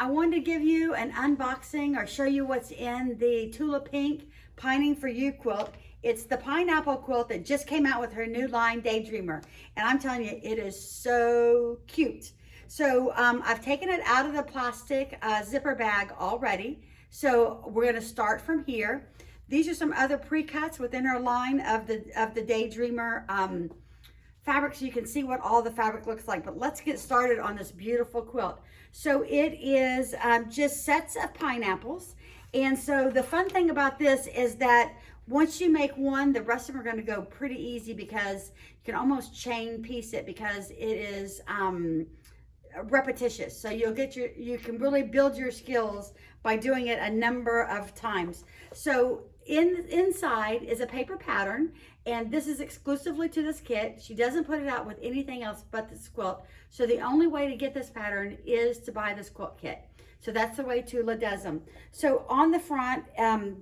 I wanted to give you an unboxing or show you what's in the Tula Pink Pining for You quilt. It's the pineapple quilt that just came out with her new line, Daydreamer. And I'm telling you, it is so cute. So I've taken it out of the plastic zipper bag already. So we're gonna start from here. These are some other pre-cuts within our line of the Daydreamer fabric, so you can see what all the fabric looks like. But let's get started on this beautiful quilt. So it is just sets of pineapples. And so the fun thing about this is that once you make one, the rest of them are going to go pretty easy because you can almost chain piece it because it is repetitious. So you can really build your skills by doing it a number of times. So inside is a paper pattern, and this is exclusively to this kit. She doesn't put it out with anything else but this quilt. So the only way to get this pattern is to buy this quilt kit. So that's the way Tula does them. So on the front,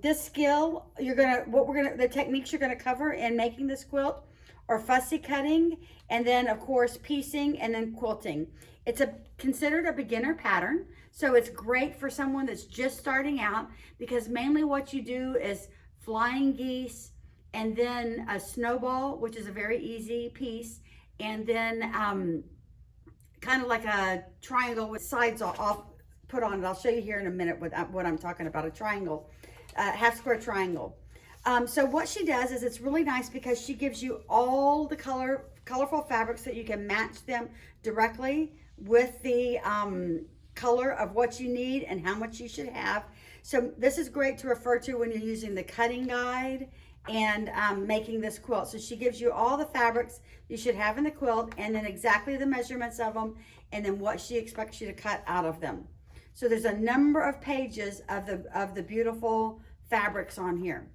this skill, the techniques you're gonna cover in making this quilt are fussy cutting, and then of course piecing, and then quilting. It's considered a beginner pattern, so it's great for someone that's just starting out, because mainly what you do is flying geese, and then a snowball, which is a very easy piece, and then kind of like a triangle with sides off put on it. I'll show you here in a minute what I'm talking about, a triangle, half square triangle. So what she does is, it's really nice because she gives you all the colorful fabrics that you can match them directly with the color of what you need and how much you should have. So this is great to refer to when you're using the cutting guide and making this quilt. So she gives you all the fabrics you should have in the quilt, and then exactly the measurements of them, and then what she expects you to cut out of them. So there's a number of pages of the beautiful fabrics on here.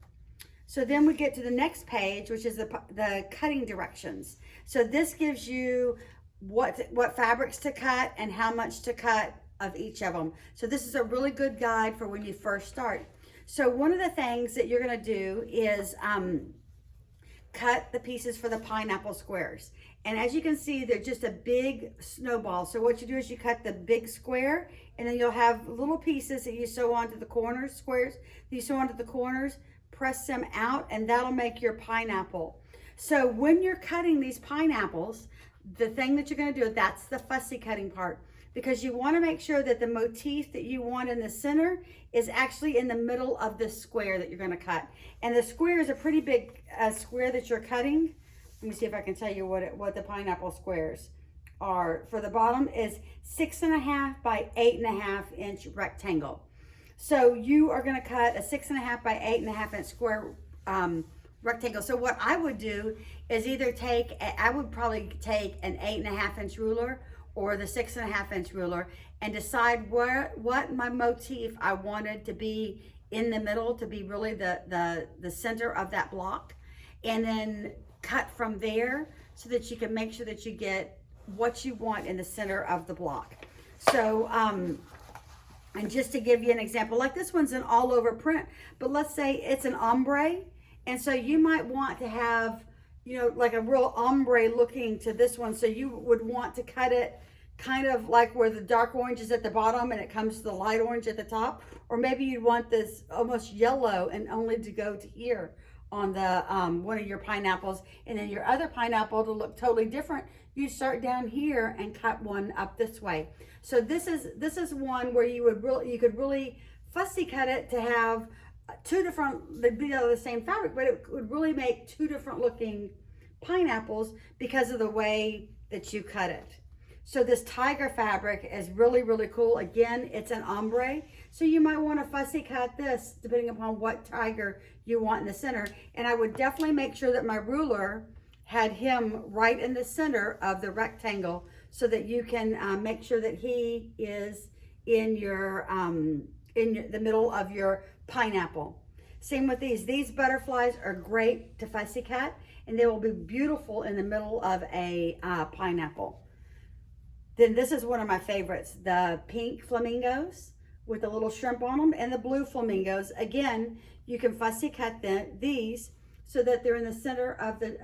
So then we get to the next page, which is the cutting directions. So this gives you what fabrics to cut and how much to cut of each of them. So this is a really good guide for when you first start. So one of the things that you're gonna do is cut the pieces for the pineapple squares. And as you can see, they're just a big snowball. So what you do is you cut the big square, and then you'll have little pieces that you sew onto the corners, squares that you sew onto the corners, press them out, and that'll make your pineapple. So when you're cutting these pineapples, the thing that you're gonna do, that's the fussy cutting part, because you wanna make sure that the motif that you want in the center is actually in the middle of the square that you're gonna cut. And the square is a pretty big square that you're cutting. Let me see if I can tell you what the pineapple squares are. For the bottom is 6.5 by 8.5 inch rectangle. So you are gonna cut a 6.5 by 8.5 inch square rectangle. So what I would do is either I would probably take an 8.5 inch ruler or the 6.5 inch ruler, and decide what my motif I wanted to be in the middle, to be really the center of that block, and then cut from there so that you can make sure that you get what you want in the center of the block. So and just to give you an example, like this one's an all over print, but let's say it's an ombre, and so you might want to have, you know, like a real ombre looking to this one. So you would want to cut it kind of like where the dark orange is at the bottom and it comes to the light orange at the top. Or maybe you'd want this almost yellow and only to go to here on the one of your pineapples, and then your other pineapple to look totally different. You start down here and cut one up this way. So this is one where you could really fussy cut it to have two different, they'd be out of the same fabric, but it would really make two different looking pineapples because of the way that you cut it. So this tiger fabric is really, really cool. Again, it's an ombre. So you might want to fussy cut this depending upon what tiger you want in the center. And I would definitely make sure that my ruler had him right in the center of the rectangle so that you can make sure that he is in the middle of your pineapple. Same with these. These butterflies are great to fussy cut, and they will be beautiful in the middle of a pineapple. Then this is one of my favorites, the pink flamingos with the little shrimp on them, and the blue flamingos. Again, you can fussy cut these so that they're in the center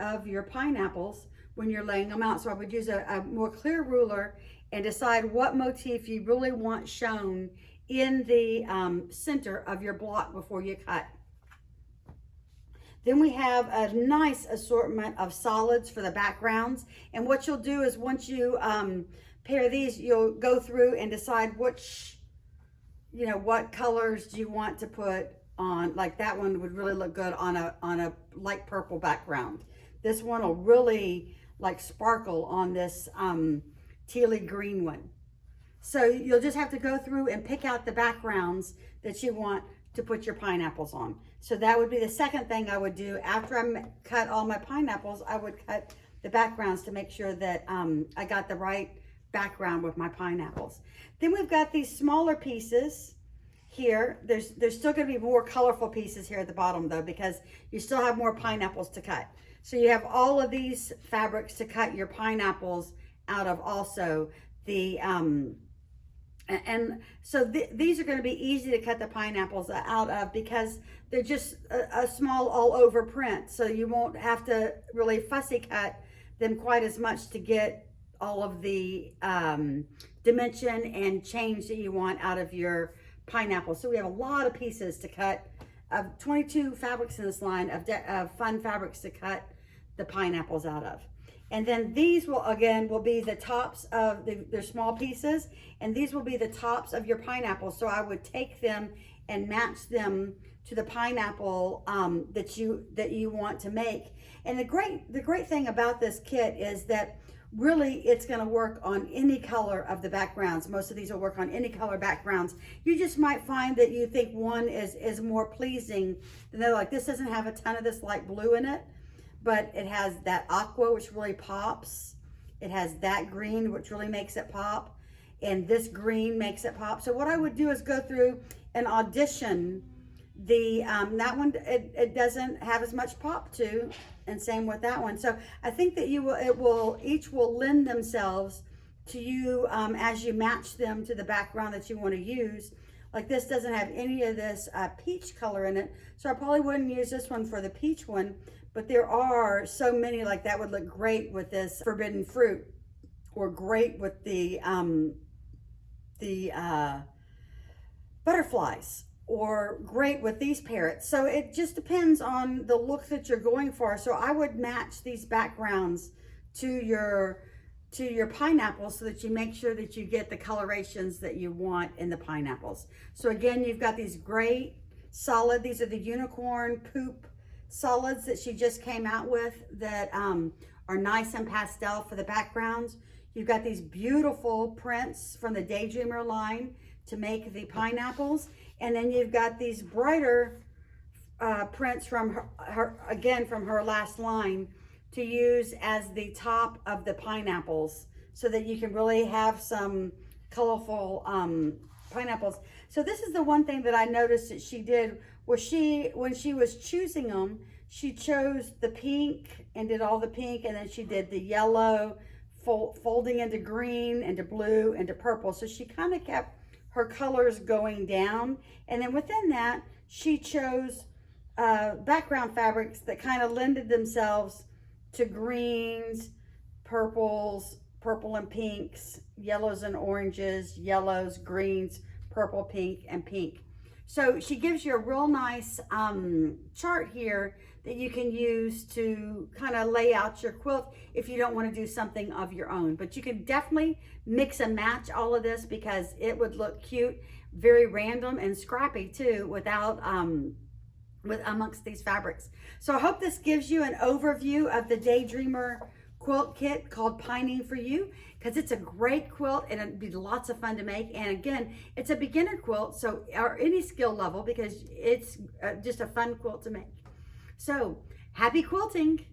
of your pineapples when you're laying them out. So I would use a more clear ruler and decide what motif you really want shown in the center of your block before you cut. Then we have a nice assortment of solids for the backgrounds. And what you'll do is once you pair these, you'll go through and decide which, you know, what colors do you want to put on. Like that one would really look good on a light purple background. This one will really like sparkle on this tealy green one. So you'll just have to go through and pick out the backgrounds that you want to put your pineapples on. So that would be the second thing I would do. After I cut all my pineapples, I would cut the backgrounds to make sure that I got the right background with my pineapples. Then we've got these smaller pieces here. There's still going to be more colorful pieces here at the bottom though, because you still have more pineapples to cut. So you have all of these fabrics to cut your pineapples out of also. These are going to be easy to cut the pineapples out of because they're just a small all over print. So you won't have to really fussy cut them quite as much to get all of the dimension and change that you want out of your pineapple. So we have a lot of pieces to cut, of 22 fabrics in this line of fun fabrics to cut the pineapples out of. And then these will be the tops of they're small pieces, and these will be the tops of your pineapples. So I would take them and match them to the pineapple that you want to make. And the great thing about this kit is that really it's going to work on any color of the backgrounds. Most of these will work on any color backgrounds. You just might find that you think one is more pleasing than they're like, this doesn't have a ton of this light blue in it, but it has that aqua, which really pops. It has that green, which really makes it pop. And this green makes it pop. So what I would do is go through and audition that one, it doesn't have as much pop to, and same with that one. So I think that each will lend themselves to you as you match them to the background that you want to use. Like this doesn't have any of this peach color in it, so I probably wouldn't use this one for the peach one, but there are so many, like that would look great with this forbidden fruit, or great with the butterflies, or great with these parrots. So it just depends on the look that you're going for. So I would match these backgrounds to your pineapples so that you make sure that you get the colorations that you want in the pineapples. So again, you've got these great solid, these are the unicorn poop solids that she just came out with that are nice and pastel for the backgrounds. You've got these beautiful prints from the Daydreamer line to make the pineapples. And then you've got these brighter prints from her last line to use as the top of the pineapples, so that you can really have some colorful pineapples. So this is the one thing that I noticed that she did, was when she was choosing them, she chose the pink and did all the pink, and then she did the yellow folding into green, into blue, into purple. So she kind of kept her colors going down, and then within that she chose background fabrics that kind of lended themselves to greens, purples, purple and pinks, yellows and oranges, yellows, greens, purple, pink, and pink. So she gives you a real nice chart here that you can use to kind of lay out your quilt if you don't want to do something of your own. But you can definitely mix and match all of this, because it would look cute, very random and scrappy too, without amongst these fabrics. So I hope this gives you an overview of the Daydreamer quilt kit called Pining for You, because it's a great quilt and it'd be lots of fun to make. And again, it's a beginner quilt, so or any skill level, because it's just a fun quilt to make. So happy quilting.